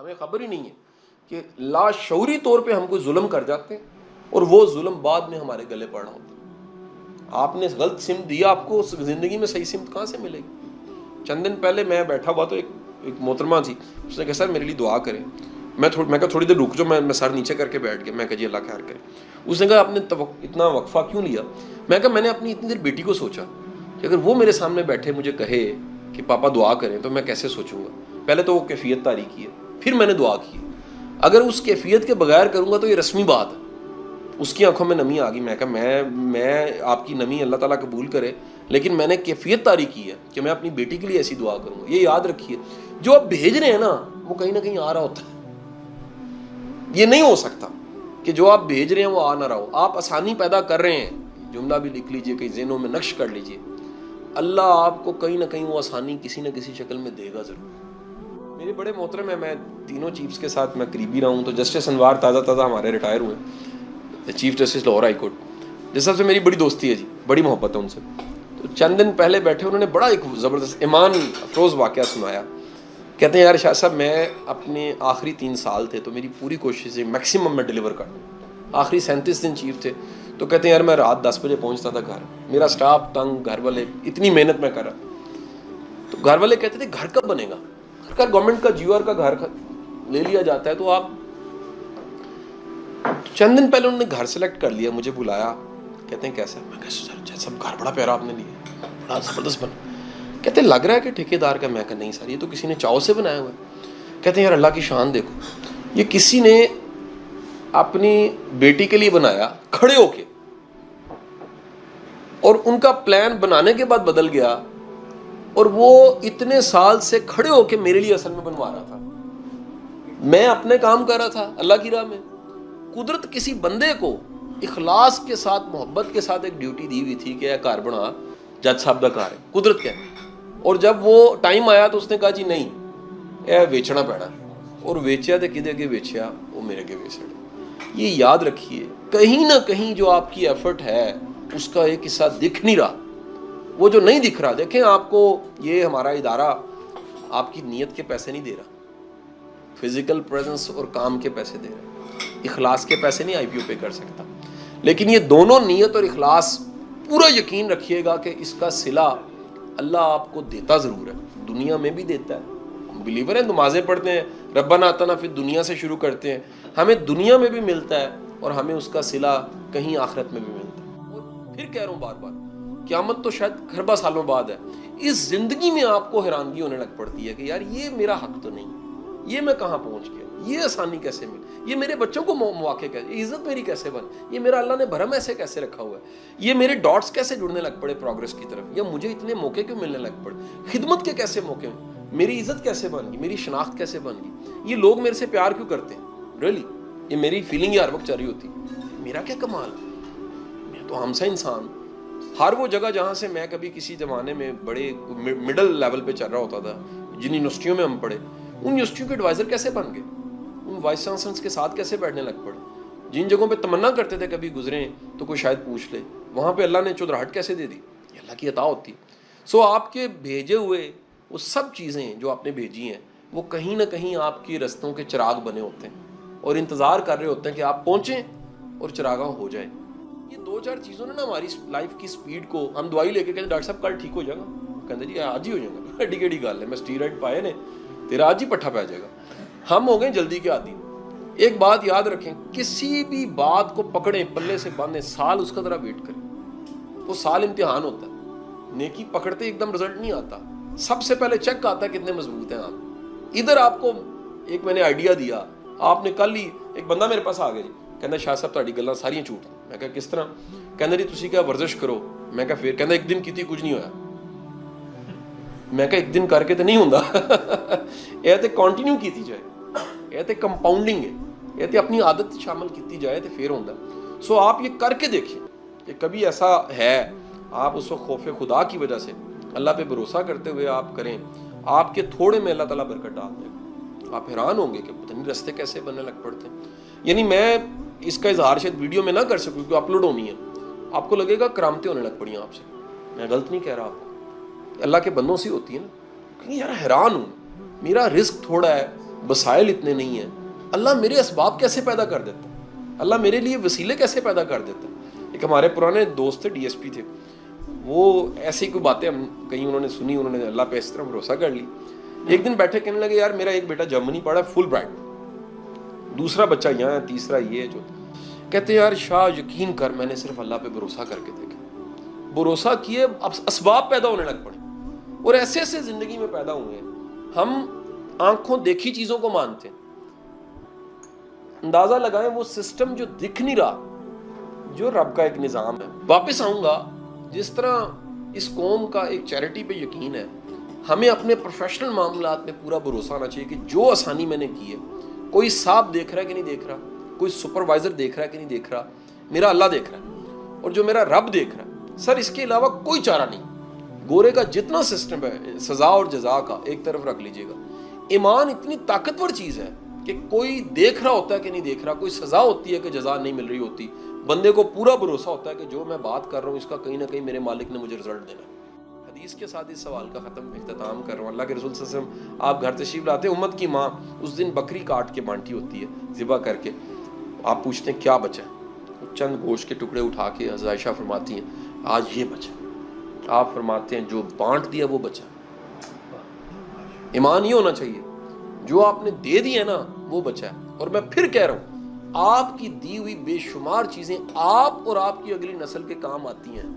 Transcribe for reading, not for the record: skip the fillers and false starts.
ہمیں خبر ہی نہیں ہے کہ لاشعوری طور پہ ہم کوئی ظلم کر جاتے ہیں اور وہ ظلم بعد میں ہمارے گلے پڑ رہا ہوتا ہے. آپ نے غلط سمت دیا, آپ کو زندگی میں صحیح سمت کہاں سے ملے گی؟ چند دن پہلے میں بیٹھا ہوا تو ایک محترمہ تھی, اس نے کہا سر میرے لیے دعا کریں. میں کہا تھوڑی دیر رک جو, میں سر نیچے کر کے بیٹھ گیا. میں کہا جی اللہ خیر کرے. اس نے کہا آپ نے اتنا وقفہ کیوں لیا؟ میں کہا میں نے اپنی اتنی دیر بیٹی کو سوچا کہ اگر وہ میرے سامنے بیٹھے مجھے کہے کہ پاپا دعا کریں تو میں کیسے سوچوں گا. پہلے تو وہ کیفیت طاری کی ہے, پھر میں نے دعا کی. اگر اس کیفیت کے بغیر کروں گا تو یہ رسمی بات ہے. اس کی آنکھوں میں نمی آ گئی. میں کہا میں آپ کی نمی اللہ تعالیٰ قبول کرے, لیکن میں نے کیفیت طاری کی ہے کہ میں اپنی بیٹی کے لیے ایسی دعا کروں گا. یہ یاد رکھیے, جو آپ بھیج رہے ہیں نا وہ کہیں نہ کہیں آ رہا ہوتا ہے. یہ نہیں ہو سکتا کہ جو آپ بھیج رہے ہیں وہ آ نہ رہا ہو. آپ آسانی پیدا کر رہے ہیں, جملہ بھی لکھ لیجئے, کہیں ذہنوں میں نقش کر لیجئے. اللہ آپ کو کہیں نہ کہیں وہ آسانی کسی نہ کسی شکل میں دے گا ضرور. میرے بڑے محترم ہیں, میں تینوں چیفز کے ساتھ میں قریبی رہا ہوں. تو جسٹس انوار تازہ ہمارے ریٹائر ہوئے, chief justice Lahore high court. جس سے میری بڑی دوستی ہے جی, بڑی محبت ہے ان سے. تو چند دن پہلے بیٹھے انہوں نے بڑا ایک زبردست ایمان افروز واقعہ سنایا. کہتے ہیں یار شاہ صاحب میں اپنے آخری 3 سال تھے تو میری پوری کوشش ہے میکسیمم میں ڈیلیور کر دوں. آخری 37 دن چیف تھے تو کہتے ہیں یار میں رات 10 بجے پہنچتا تھا گھر, میرا سٹاف تنگ, گھر والے اتنی محنت میں کر رہا. تو گھر والے کہتے تھے گھر کب بنے گا, گھر گورنمنٹ کا جیو آر کا گھر لے لیا جاتا ہے تو آپ. چند دن پہلے انہوں نے گھر سلیکٹ کر لیا, مجھے بلایا, کہتے ہیں کیسا؟ میں کہا سب گھر بڑا پیارا آپ نے لیا, بڑا زبردست بنا. کہتے ہیں لگ رہا ہے کہ ٹھیکیدار کا. میں کہا نہیں سر یہ تو کسی نے چاؤ سے بنایا ہوا ہے. کہتے ہیں یار اللہ کی شان دیکھو, یہ کسی نے اپنی بیٹی کے لیے بنایا کھڑے ہو کے, اور ان کا پلان بنانے کے بعد بدل گیا, اور وہ اتنے سال سے کھڑے ہو کے میرے لیے اصل میں بنوا رہا تھا. میں اپنے کام کر رہا تھا اللہ کی راہ میں. قدرت کسی بندے کو اخلاص کے ساتھ, محبت کے ساتھ ایک ڈیوٹی دی ہوئی تھی کہ اے کار بنا, جج صاحب کا کار ہے, قدرت کیا ہے. اور جب وہ ٹائم آیا تو اس نے کہا جی نہیں اے ویچنا پینا, اور ویچیا تو کدے کے ویچیا, وہ میرے کے ویچڑ. یہ یاد رکھیے, کہیں نہ کہیں جو آپ کی ایفرٹ ہے اس کا ایک حصہ دکھ نہیں رہا. وہ جو نہیں دکھ رہا, دیکھیں آپ کو یہ ہمارا ادارہ آپ کی نیت کے پیسے نہیں دے رہا, فزیکل پریزنس اور کام کے پیسے دے رہا. اخلاص کے پیسے نہیں آئی پی او پے کر سکتا, لیکن یہ دونوں نیت اور اخلاص پورا یقین رکھیے گا کہ اس کا صلہ اللہ آپ کو دیتا ضرور ہے, دنیا میں بھی دیتا ہے. ہم بلیور ہیں, نمازیں پڑھتے ہیں, ربنا آتنا فی الدنیا سے شروع کرتے ہیں, ہمیں دنیا میں بھی ملتا ہے اور ہمیں اس کا صلہ کہیں آخرت میں بھی ملتا ہے. اور پھر کہہ رہا ہوں بار بار, قیامت تو شاید کھربا سالوں بعد ہے. اس زندگی میں آپ کو حیرانگی ہونے لگ پڑتی ہے کہ یار یہ میرا حق تو نہیں, یہ میں کہاں پہنچ گیا, یہ آسانی کیسے ملی, یہ میرے بچوں کو مواقع کیسے, یہ عزت میری کیسے بن, یہ میرا اللہ نے بھرم ایسے کیسے رکھا ہوا ہے, یہ میرے ڈاٹس کیسے جڑنے لگ پڑے پروگرس کی طرف, یا مجھے اتنے موقع کیوں ملنے لگ پڑے, خدمت کے کیسے موقع, میری عزت کیسے بن گئی, میری شناخت کیسے بن گئی, یہ لوگ میرے سے پیار کیوں کرتے ہیں. ریلی یہ میری فیلنگ ہر وقت چل رہی ہوتی, میرا کیا کمال, میں تو ہم سا انسان. ہر وہ جگہ جہاں سے میں کبھی کسی زمانے میں بڑے مڈل لیول پہ چل رہا ہوتا تھا, جن یونیورسٹیوں میں ہم پڑھے, ان یونیورسٹیوں کے ایڈوائزر کیسے بن گئے, ان وائس چانسلرز کے ساتھ کیسے بیٹھنے لگ پڑے. جن جگہوں پہ تمنا کرتے تھے کبھی گزریں تو کوئی شاید پوچھ لے, وہاں پہ اللہ نے چودراہٹ کیسے دے دی. یہ اللہ کی عطا ہوتی. سو آپ کے بھیجے ہوئے وہ سب چیزیں جو آپ نے بھیجی ہیں وہ کہیں نہ کہیں آپ کے رستوں کے چراغ بنے ہوتے ہیں اور انتظار کر رہے ہوتے ہیں کہ آپ پہنچیں اور چراغاں ہو جائیں. یہ 2-4 چیزوں نے نا ہماری لائف کی سپیڈ کو, ہم دوائی لے کے کہتے ہیں ڈاکٹر صاحب کل ٹھیک ہو جائے گا, کہتے جی آج ہی ہو جائے گا, ایڈی کیڑی گل ہے, میں اسٹیرائڈ پائے نے, تیرا آج ہی پٹھا پہ جائے گا. ہم ہو گئے جلدی کے عادی. ایک بات یاد رکھیں, کسی بھی بات کو پکڑیں, پلے سے باندھیں, سال اس کا ذرا ویٹ کریں. وہ سال امتحان ہوتا ہے, نیکی پکڑتے ایک دم رزلٹ نہیں آتا, سب سے پہلے چیک آتا ہے کتنے مضبوط ہیں آپ. ادھر آپ کو ایک میں نے آئیڈیا دیا, آپ نے کل ہی ایک بندہ میرے پاس آ گیا جی, کہنا شاہ صاحب تہاڈی گلاں ساریاں جھوٹ. میں کہا کس طرح؟ کہنا جی تسی کیا ورزش کرو. میں کہا پھر؟ کہنا ایک دن کیتی کچھ نہیں ہویا. میں کہا ایک دن کر کے تو نہیں ہوندا, یہ تے کنٹینیو کیتی جائے, یہ تے کمپاؤنڈنگ ہے, یہ تے اپنی عادت شامل کیتی جائے تے پھر ہوندا. سو آپ یہ کر کے دیکھیں کہ کبھی ایسا ہے آپ اس وقت خوف خدا کی وجہ سے اللہ پہ بھروسہ کرتے ہوئے آپ کریں, آپ کے تھوڑے میں اللہ تعالیٰ برکت ڈال دے گا. آپ حیران ہوں گے کہ پتہ نہیں رستے کیسے بننے لگ پڑتے ہیں. یعنی میں اس کا اظہار شاید ویڈیو میں نہ کر سکوں کیونکہ اپلوڈ ہونی ہے. آپ کو لگے گا کرامتیں ہونے لگ پڑی ہیں آپ سے, میں غلط نہیں کہہ رہا آپ کو, اللہ کے بندوں سے ہوتی ہے نا. کہ یار حیران ہوں, میرا رزق تھوڑا ہے, وسائل اتنے نہیں ہیں، اللہ میرے اسباب کیسے پیدا کر دیتا ہے، اللہ میرے لیے وسیلے کیسے پیدا کر دیتا ہے۔ ایک ہمارے پرانے دوست تھے، ڈی ایس پی تھے، وہ ایسی کوئی باتیں ہم کہیں انہوں نے سنی، انہوں نے اللہ پہ اس طرح بھروسہ کر لی، ایک دن بیٹھے کہنے لگے یار میرا ایک بیٹا جرمنی پڑھا ہے فل برائٹ، دوسرا بچہ یہاں ہے، تیسرا یہ جو، کہتے یار شاہ یقین کر میں نے صرف اللہ پہ بھروسہ کر کے دیکھا، بھروسہ کیے اسباب پیدا ہونے لگ پڑے، اور ایسے ایسے زندگی میں پیدا ہوئے ہیں۔ ہم آنکھوں دیکھی چیزوں کو مانتے ہیں، اندازہ لگائیں وہ سسٹم جو دکھ نہیں رہا، جو رب کا ایک نظام ہے۔ واپس آؤں گا، جس طرح اس قوم کا ایک چیریٹی پہ یقین ہے، ہمیں اپنے پروفیشنل معاملات میں پورا بھروسہ ہونا چاہیے کہ جو آسانی میں نے کی ہے، کوئی صاحب دیکھ رہا ہے کہ نہیں دیکھ رہا، کوئی سپروائزر دیکھ رہا ہے کہ نہیں دیکھ رہا، میرا اللہ دیکھ رہا ہے، اور جو میرا رب دیکھ رہا ہے، سر اس کے علاوہ کوئی چارہ نہیں۔ گورے کا جتنا سسٹم ہے سزا اور جزا کا ایک طرف رکھ لیجئے گا، ایمان اتنی طاقتور چیز ہے کہ کوئی دیکھ رہا ہوتا ہے کہ نہیں دیکھ رہا، کوئی سزا ہوتی ہے کہ جزا نہیں مل رہی ہوتی، بندے کو پورا بھروسہ ہوتا ہے کہ جو میں بات کر رہا ہوں اس کا کہیں نہ کہیں میرے مالک نے مجھے رزلٹ دینا ہے۔ حدیث کے ساتھ اس سوال کا اختتام کر رہا ہوں۔ اللہ کے رسول صلی اللہ علیہ وسلم آپ گھر تشریف لاتے، امت کی ماں اس دن بکری کاٹ کے بانٹی ہوتی ہے، ذبح کر کے، آپ پوچھتے ہیں کیا بچا ہے، چند گوشت کے ٹکڑے اٹھا کے حضرت عائشہ فرماتی ہیں آج یہ بچا، آپ فرماتے ہیں جو بانٹ دیا وہ بچا۔ ایمان یہ ہونا چاہیے جو آپ نے دے دیا نا وہ بچا ہے۔ اور میں پھر کہہ رہا ہوں آپ کی دی ہوئی بے شمار چیزیں آپ اور آپ کی اگلی نسل کے کام آتی ہیں۔